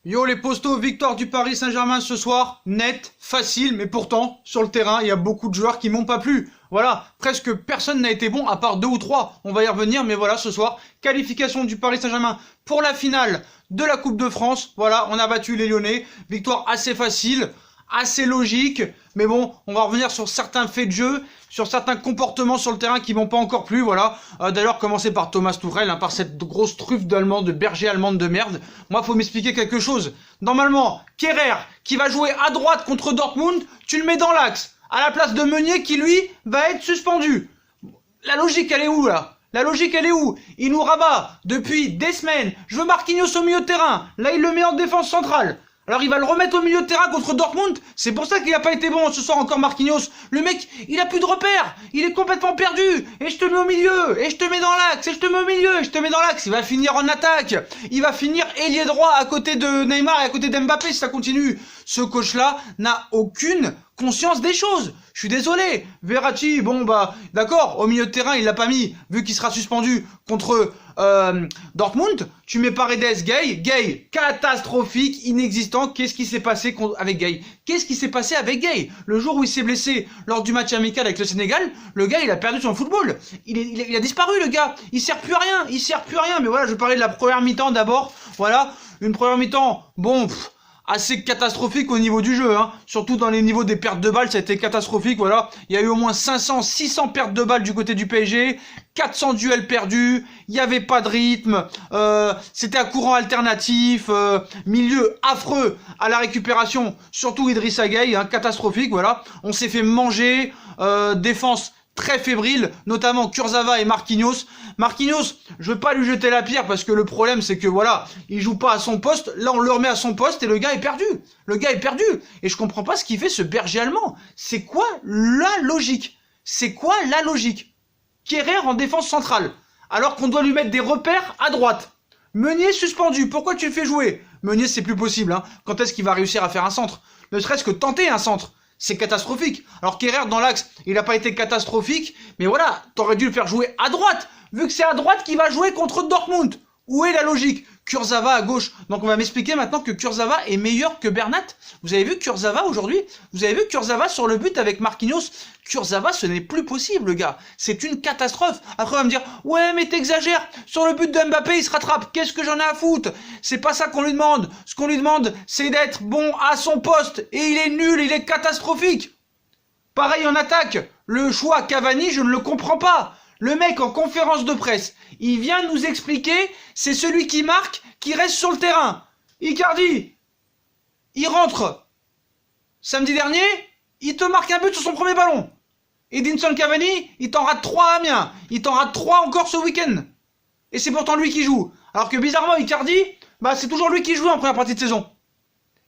Yo les postos, victoire du Paris Saint-Germain ce soir, net, facile, mais pourtant, sur le terrain, il y a beaucoup de joueurs qui m'ont pas plu. Voilà, presque personne n'a été bon, à part 2 ou 3. On va y revenir, mais voilà, ce soir, qualification du Paris Saint-Germain pour la finale de la Coupe de France. Voilà, on a battu les Lyonnais, victoire assez facile, assez logique, mais bon, on va revenir sur certains faits de jeu, sur certains comportements sur le terrain qui m'ont pas encore plu, voilà. D'ailleurs, commencer par Thomas Tuchel, par cette grosse truffe d'Allemand, de berger allemande de merde. Moi, faut m'expliquer quelque chose. Normalement, Kehrer, qui va jouer à droite contre Dortmund, tu le mets dans l'axe, à la place de Meunier, qui lui, va être suspendu. La logique, elle est où, là ? La logique, elle est où? Il nous rabat depuis des semaines. Je veux Marquinhos au milieu de terrain. Là, il le met en défense centrale. Alors il va le remettre au milieu de terrain contre Dortmund. C'est pour ça qu'il n'a pas été bon ce soir encore Marquinhos. Le mec, il a plus de repères. Il est complètement perdu. Et je te mets au milieu. Et je te mets dans l'axe. Et je te mets au milieu. Et je te mets dans l'axe. Il va finir en attaque. Il va finir ailier droit à côté de Neymar et à côté d'Mbappé si ça continue. Ce coach-là n'a aucune conscience des choses. Je suis désolé. Verratti, bon bah d'accord, au milieu de terrain il l'a pas mis vu qu'il sera suspendu contre Dortmund. Tu mets Paredes, Gay, catastrophique, inexistant. Qu'est-ce qui s'est passé avec Gay? Qu'est-ce qui s'est passé avec Gay? Le jour où il s'est blessé lors du match amical avec le Sénégal, le gars il a perdu son football. Il a disparu le gars. Il sert plus à rien. Il sert plus à rien. Mais voilà, je parlais de la première mi-temps d'abord. Voilà, une première mi-temps. Bon. Assez catastrophique au niveau du jeu, surtout dans les niveaux des pertes de balles, ça a été catastrophique, voilà. Il y a eu au moins 500, 600 pertes de balles du côté du PSG, 400 duels perdus, il n'y avait pas de rythme, c'était un courant alternatif, milieu affreux à la récupération, surtout Idrissa Gueye, catastrophique, voilà. On s'est fait manger, défense très fébrile, notamment Kurzawa et Marquinhos. Marquinhos, je veux pas lui jeter la pierre parce que le problème c'est que voilà, il joue pas à son poste, là on le remet à son poste et le gars est perdu. Le gars est perdu. Et je comprends pas ce qu'il fait ce berger allemand. C'est quoi la logique? C'est quoi la logique? Kehrer en défense centrale, alors qu'on doit lui mettre des repères à droite. Meunier suspendu, pourquoi tu le fais jouer? Meunier c'est plus possible, Quand est-ce qu'il va réussir à faire un centre? Ne serait-ce que tenter un centre. C'est catastrophique. Alors Kehrer dans l'axe, il n'a pas été catastrophique, mais voilà, t'aurais dû le faire jouer à droite, vu que c'est à droite qu'il va jouer contre Dortmund. Où est la logique? Kurzawa à gauche. Donc on va m'expliquer maintenant que Kurzawa est meilleur que Bernat. Vous avez vu Kurzawa aujourd'hui? Vous avez vu Kurzawa sur le but avec Marquinhos? Kurzawa, ce n'est plus possible, le gars. C'est une catastrophe. Après, on va me dire, ouais, mais t'exagères. Sur le but de Mbappé, il se rattrape. Qu'est-ce que j'en ai à foutre? C'est pas ça qu'on lui demande. Ce qu'on lui demande, c'est d'être bon à son poste. Et il est nul, il est catastrophique. Pareil en attaque. Le choix Cavani, je ne le comprends pas. Le mec en conférence de presse, il vient nous expliquer, c'est celui qui marque, qui reste sur le terrain. Icardi, il rentre. Samedi dernier, il te marque un but sur son premier ballon. Edinson Cavani, il t'en rate 3 à Amiens. Il t'en rate 3 encore ce week-end. Et c'est pourtant lui qui joue. Alors que bizarrement, Icardi, c'est toujours lui qui joue en première partie de saison.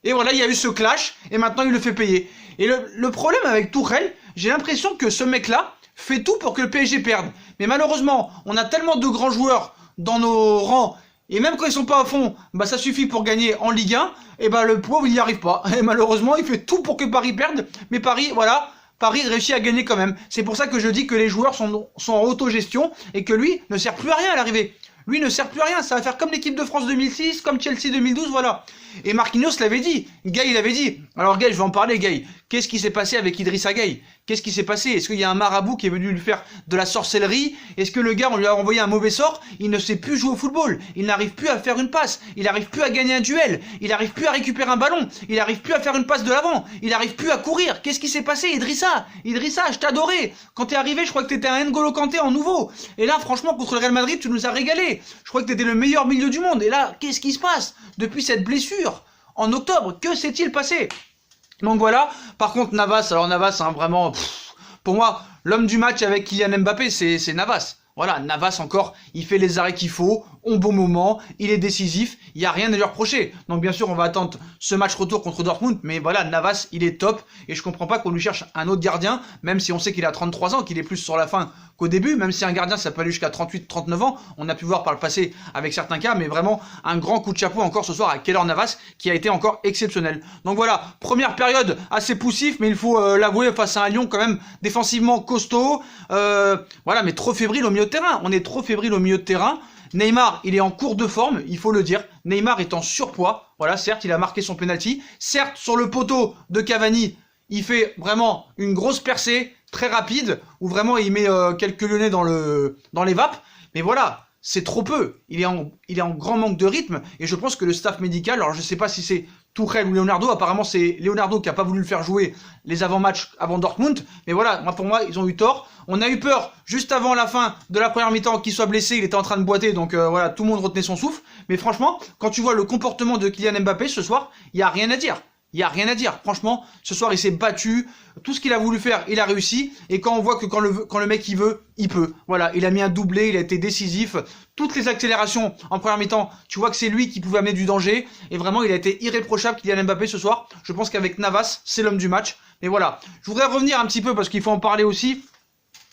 Et voilà, il y a eu ce clash, et maintenant il le fait payer. Et le problème avec Tuchel, j'ai l'impression que ce mec-là fait tout pour que le PSG perde. Mais malheureusement, on a tellement de grands joueurs dans nos rangs, et même quand ils sont pas à fond, ça suffit pour gagner en Ligue 1, et le pauvre, il n'y arrive pas. Et malheureusement, il fait tout pour que Paris perde, mais Paris, voilà, Paris réussit à gagner quand même. C'est pour ça que je dis que les joueurs sont en autogestion, et que lui ne sert plus à rien à l'arrivée. Lui ne sert plus à rien, ça va faire comme l'équipe de France 2006, comme Chelsea 2012, voilà. Et Marquinhos l'avait dit, Gay l'avait dit. Alors Gay, je vais en parler Gay. Qu'est-ce qui s'est passé avec Idrissa Gay? Qu'est-ce qui s'est passé? Est-ce qu'il y a un marabout qui est venu lui faire de la sorcellerie? Est-ce que le gars, on lui a envoyé un mauvais sort? Il ne sait plus jouer au football, il n'arrive plus à faire une passe, il n'arrive plus à gagner un duel, il n'arrive plus à récupérer un ballon, il n'arrive plus à faire une passe de l'avant, il n'arrive plus à courir. Qu'est-ce qui s'est passé Idrissa, je t'adorais. Quand t'es arrivé, je crois que t'étais un N'Golo Kanté en nouveau. Et là, franchement, contre le Real Madrid, tu nous as régalé. Je crois que t'étais le meilleur milieu du monde. Et là, qu'est-ce qui se passe depuis cette blessure? En octobre, que s'est-il passé? Donc voilà, par contre Navas, alors Navas, vraiment, pour moi, l'homme du match avec Kylian Mbappé, c'est Navas. Voilà, Navas encore, il fait les arrêts qu'il faut, au bon moment, il est décisif, il n'y a rien à lui reprocher. Donc bien sûr, on va attendre ce match retour contre Dortmund, mais voilà, Navas, il est top, et je comprends pas qu'on lui cherche un autre gardien, même si on sait qu'il a 33 ans, qu'il est plus sur la fin qu'au début, même si un gardien, ça peut aller jusqu'à 38, 39 ans, on a pu voir par le passé avec certains cas, mais vraiment, un grand coup de chapeau encore ce soir à Keylor Navas, qui a été encore exceptionnel. Donc voilà, première période assez poussif, mais il faut l'avouer, face à un Lyon quand même défensivement costaud, voilà, mais trop fébrile au milieu de terrain, on est trop fébrile au milieu de terrain, Neymar, il est en cours de forme, il faut le dire. Neymar est en surpoids. Voilà, certes, il a marqué son penalty. Certes, sur le poteau de Cavani, il fait vraiment une grosse percée très rapide où vraiment il met quelques Lyonnais dans les vapes. Mais voilà, c'est trop peu. Il est en grand manque de rythme et je pense que le staff médical, alors je sais pas si c'est Tuchel ou Leonardo, apparemment c'est Leonardo qui a pas voulu le faire jouer les avant-matchs avant Dortmund, mais voilà, pour moi ils ont eu tort. On a eu peur juste avant la fin de la première mi-temps qu'il soit blessé, il était en train de boiter, donc voilà, tout le monde retenait son souffle. Mais franchement, quand tu vois le comportement de Kylian Mbappé ce soir, il y a rien à dire. Il n'y a rien à dire. Franchement, ce soir, il s'est battu. Tout ce qu'il a voulu faire, il a réussi. Et quand on voit que quand le mec, il veut, il peut. Voilà, il a mis un doublé, il a été décisif. Toutes les accélérations en première mi-temps, tu vois que c'est lui qui pouvait amener du danger. Et vraiment, il a été irréprochable, Kylian Mbappé, ce soir. Je pense qu'avec Navas, c'est l'homme du match. Mais voilà, je voudrais revenir un petit peu parce qu'il faut en parler aussi.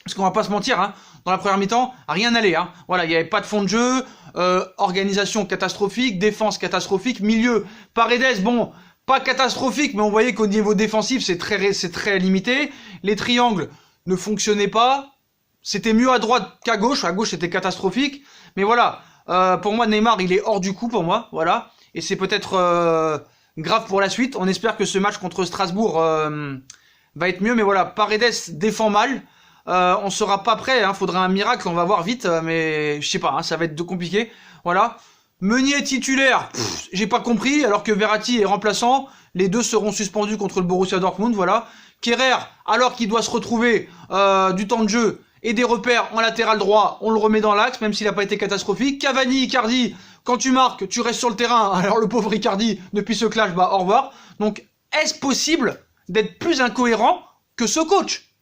Parce qu'on va pas se mentir, hein, dans la première mi-temps, rien n'allait. Hein. Voilà, il n'y avait pas de fond de jeu, organisation catastrophique, défense catastrophique, milieu. Paredes, bon... Pas catastrophique, mais on voyait qu'au niveau défensif, c'est très limité. Les triangles ne fonctionnaient pas. C'était mieux à droite qu'à gauche. À gauche, c'était catastrophique. Mais voilà, pour moi, Neymar, il est hors du coup pour moi. Voilà. Et c'est peut-être grave pour la suite. On espère que ce match contre Strasbourg va être mieux. Mais voilà, Paredes défend mal. On sera pas prêt. Hein. Faudra un miracle. On va voir vite. Mais je sais pas, hein, ça va être compliqué. Voilà. Meunier titulaire, j'ai pas compris, alors que Verratti est remplaçant. Les deux seront suspendus contre le Borussia Dortmund, voilà. Kerrer, alors qu'il doit se retrouver du temps de jeu et des repères en latéral droit, on le remet dans l'axe, même s'il n'a pas été catastrophique. Cavani, Icardi, quand tu marques, tu restes sur le terrain. Alors le pauvre Icardi, depuis ce clash, bah au revoir. Donc, est-ce possible d'être plus incohérent que ce coach?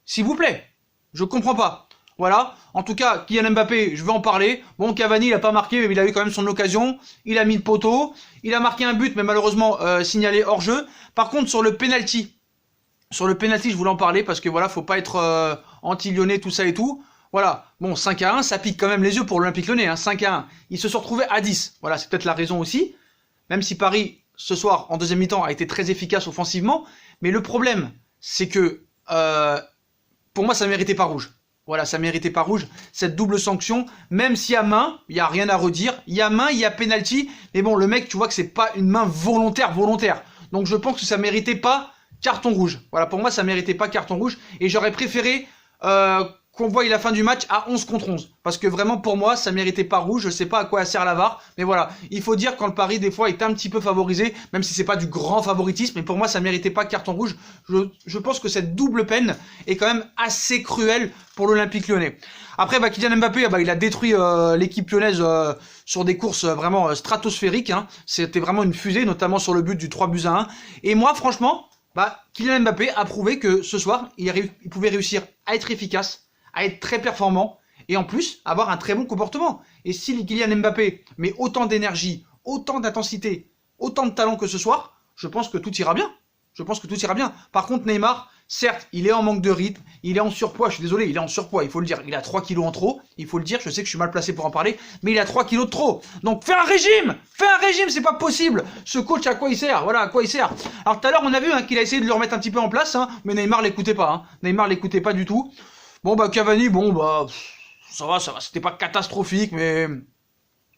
S'il vous plaît, je comprends pas. Voilà, en tout cas, Kylian Mbappé, je vais en parler. Bon, Cavani, il a pas marqué, mais il a eu quand même son occasion. Il a mis le poteau. Il a marqué un but, mais malheureusement signalé hors jeu. Par contre, sur le penalty, je voulais en parler parce que voilà, faut pas être anti-lyonnais, tout ça et tout. Voilà, bon, 5-1, ça pique quand même les yeux pour l'Olympique Lyonnais, hein, 5-1. Ils se sont retrouvés à 10. Voilà, c'est peut-être la raison aussi. Même si Paris, ce soir, en deuxième mi-temps, a été très efficace offensivement. Mais le problème, c'est que pour moi, ça méritait pas rouge. Voilà, ça méritait pas rouge, cette double sanction, même s'il y a main, il n'y a rien à redire, il y a main, il y a penalty, mais bon, le mec, tu vois que c'est pas une main volontaire. Donc je pense que ça méritait pas carton rouge. Voilà, pour moi, ça méritait pas carton rouge, et j'aurais préféré qu'on voie la fin du match à 11 contre 11, parce que vraiment, pour moi, ça méritait pas rouge, je sais pas à quoi sert la VAR, mais voilà, il faut dire quand le Paris, des fois, est un petit peu favorisé, même si c'est pas du grand favoritisme, mais pour moi, ça méritait pas carton rouge. Je pense que cette double peine est quand même assez cruelle pour l'Olympique Lyonnais. Après, Kylian Mbappé, il a détruit l'équipe lyonnaise sur des courses vraiment stratosphériques, hein. C'était vraiment une fusée, notamment sur le but du 3-1. Et moi, franchement, Kylian Mbappé a prouvé que ce soir, il pouvait réussir à être efficace, à être très performant et en plus avoir un très bon comportement. Et si Kylian Mbappé met autant d'énergie, autant d'intensité, autant de talent que ce soir, je pense que tout ira bien. Par contre, Neymar, certes, il est en manque de rythme, il est en surpoids, je suis désolé, il est en surpoids, il faut le dire. Il a 3 kilos en trop, il faut le dire, je sais que je suis mal placé pour en parler, mais il a 3 kilos de trop. Donc fais un régime, c'est pas possible. Ce coach, à quoi il sert? Voilà, à quoi il sert. Alors tout à l'heure, on a vu qu'il a essayé de le remettre un petit peu en place, mais Neymar l'écoutait pas. Neymar l'écoutait pas du tout. Bon, Cavani, ça va, c'était pas catastrophique, mais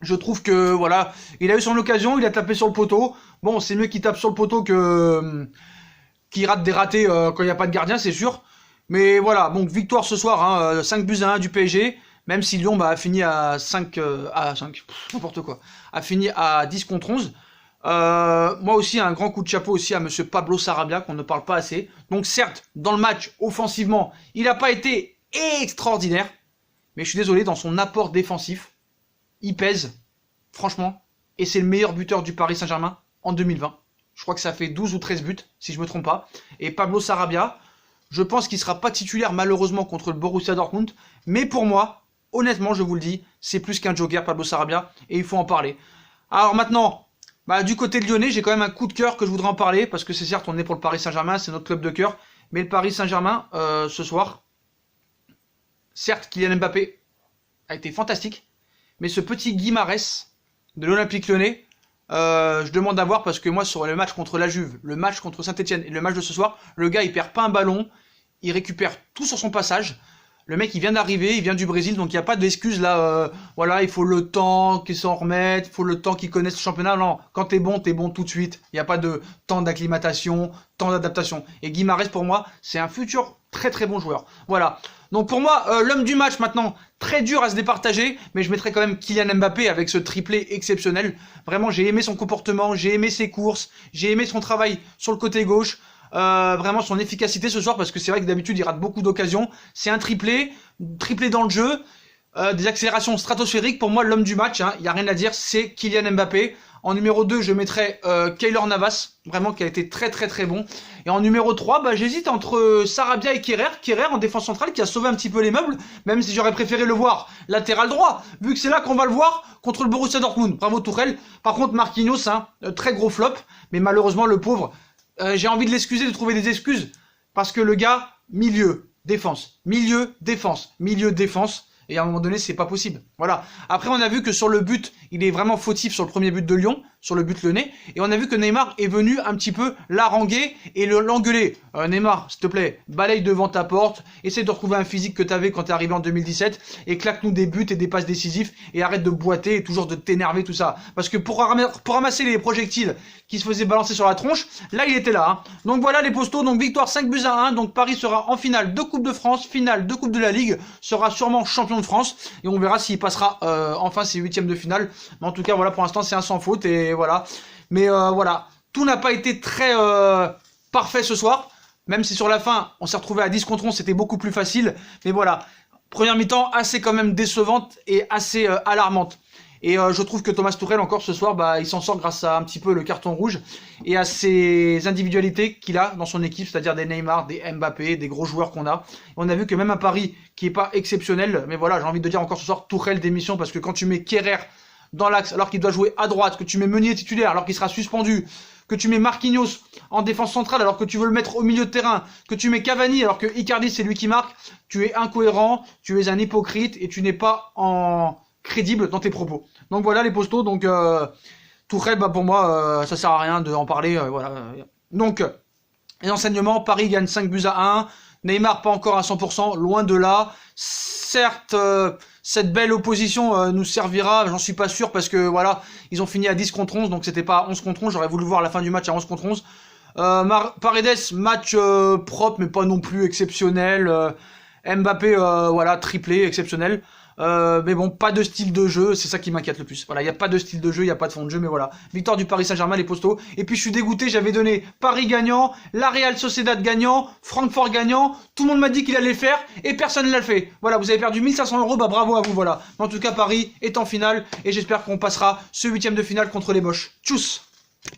je trouve que, voilà, il a eu son occasion, il a tapé sur le poteau. Bon, c'est mieux qu'il tape sur le poteau que qu'il rate des ratés quand il n'y a pas de gardien, c'est sûr. Mais voilà, donc victoire ce soir, 5-1 du PSG, même si Lyon a fini à 5, n'importe quoi, a fini à 10 contre 11. Moi aussi, un grand coup de chapeau aussi à monsieur Pablo Sarabia, qu'on ne parle pas assez. Donc certes, dans le match, offensivement, il n'a pas été extraordinaire, mais je suis désolé, dans son apport défensif, il pèse, franchement, et c'est le meilleur buteur du Paris Saint-Germain en 2020. Je crois que ça fait 12 ou 13 buts, si je me trompe pas. Et Pablo Sarabia, je pense qu'il sera pas titulaire malheureusement contre le Borussia Dortmund, mais pour moi, honnêtement, je vous le dis, c'est plus qu'un joker, Pablo Sarabia, et il faut en parler. Alors maintenant, du côté de Lyonnais, j'ai quand même un coup de cœur que je voudrais en parler, parce que c'est certes, on est pour le Paris Saint-Germain, c'est notre club de cœur, mais le Paris Saint-Germain, ce soir, certes, Kylian Mbappé a été fantastique, mais ce petit Guimarães de l'Olympique Lyonnais, je demande à voir parce que moi, sur le match contre la Juve, le match contre Saint-Etienne et le match de ce soir, le gars, il perd pas un ballon, il récupère tout sur son passage. Le mec, il vient d'arriver, il vient du Brésil, donc il n'y a pas d'excuse là. Voilà, il faut le temps qu'il s'en remette, il faut le temps qu'il connaisse le championnat. Non, quand t'es bon tout de suite. Il n'y a pas de temps d'acclimatation, temps d'adaptation. Et Guimarães, pour moi, c'est un futur très très bon joueur. Voilà. Donc pour moi, l'homme du match maintenant, très dur à se départager, mais je mettrais quand même Kylian Mbappé avec ce triplé exceptionnel. Vraiment, j'ai aimé son comportement, j'ai aimé ses courses, j'ai aimé son travail sur le côté gauche. Vraiment son efficacité ce soir, parce que c'est vrai que d'habitude il rate beaucoup d'occasions. C'est un triplé dans le jeu, des accélérations stratosphériques. Pour moi, l'homme du match, il n'y a rien à dire, c'est Kylian Mbappé. En numéro 2, je mettrais Keylor Navas, vraiment qui a été très très très bon. Et en numéro 3, j'hésite entre Sarabia et Kehrer. Kehrer en défense centrale qui a sauvé un petit peu les meubles, même si j'aurais préféré le voir latéral droit, vu que c'est là qu'on va le voir contre le Borussia Dortmund. Bravo Tuchel. Par contre, Marquinhos, très gros flop, mais malheureusement le pauvre, j'ai envie de l'excuser, de trouver des excuses, parce que le gars, milieu, défense, et à un moment donné, c'est pas possible. Voilà. Après, on a vu que sur le but, il est vraiment fautif sur le premier but de Lyon, sur le but lyonnais, et on a vu que Neymar est venu un petit peu l'haranguer et l'engueuler. Neymar, s'il te plaît, balaye devant ta porte, essaie de retrouver un physique que t'avais quand t'es arrivé en 2017, et claque-nous des buts et des passes décisifs, et arrête de boiter et toujours de t'énerver, tout ça. Parce que pour ramasser les projectiles qui se faisaient balancer sur la tronche, là, il était là. Donc voilà les postos, donc victoire 5-1, donc Paris sera en finale de Coupe de France, finale de Coupe de la Ligue, sera sûrement champion de France, et on verra s'il passera enfin ses huitièmes de finale. Mais en tout cas, voilà, pour l'instant, c'est un sans faute, et voilà. Mais voilà, tout n'a pas été très parfait ce soir, même si sur la fin, on s'est retrouvé à 10 contre 11, c'était beaucoup plus facile. Mais voilà, première mi-temps assez quand même décevante et assez alarmante. Et je trouve que Thomas Tuchel encore ce soir, il s'en sort grâce à un petit peu le carton rouge et à ses individualités qu'il a dans son équipe, c'est-à-dire des Neymar, des Mbappé, des gros joueurs qu'on a. Et on a vu que même un Paris qui est pas exceptionnel, mais voilà, j'ai envie de dire encore ce soir Tuchel démission, parce que quand tu mets Kehrer dans l'axe alors qu'il doit jouer à droite, que tu mets Meunier titulaire alors qu'il sera suspendu, que tu mets Marquinhos en défense centrale alors que tu veux le mettre au milieu de terrain, que tu mets Cavani alors que Icardi c'est lui qui marque, tu es incohérent, tu es un hypocrite et tu n'es pas crédible dans tes propos. Donc voilà les postos, donc Tuchel, pour moi ça sert à rien de en parler, voilà. Donc les enseignements, Paris gagne 5-1, Neymar pas encore à 100%, loin de là. Certes, cette belle opposition nous servira, j'en suis pas sûr, parce que voilà, ils ont fini à 10 contre 11, donc c'était pas 11 contre 11, j'aurais voulu voir la fin du match à 11 contre 11. Paredes, match propre, mais pas non plus exceptionnel. Mbappé, voilà, triplé, exceptionnel. Mais bon, pas de style de jeu, c'est ça qui m'inquiète le plus. Voilà, il n'y a pas de style de jeu, il n'y a pas de fond de jeu, mais voilà. Victoire du Paris Saint-Germain, les postos. Et puis je suis dégoûté, j'avais donné Paris gagnant, la Real Sociedad gagnant, Francfort gagnant. Tout le monde m'a dit qu'il allait le faire et personne ne l'a fait. Voilà, vous avez perdu 1500 €, bravo à vous, voilà. Mais en tout cas, Paris est en finale et j'espère qu'on passera ce huitième de finale contre les Boches. Tchuss!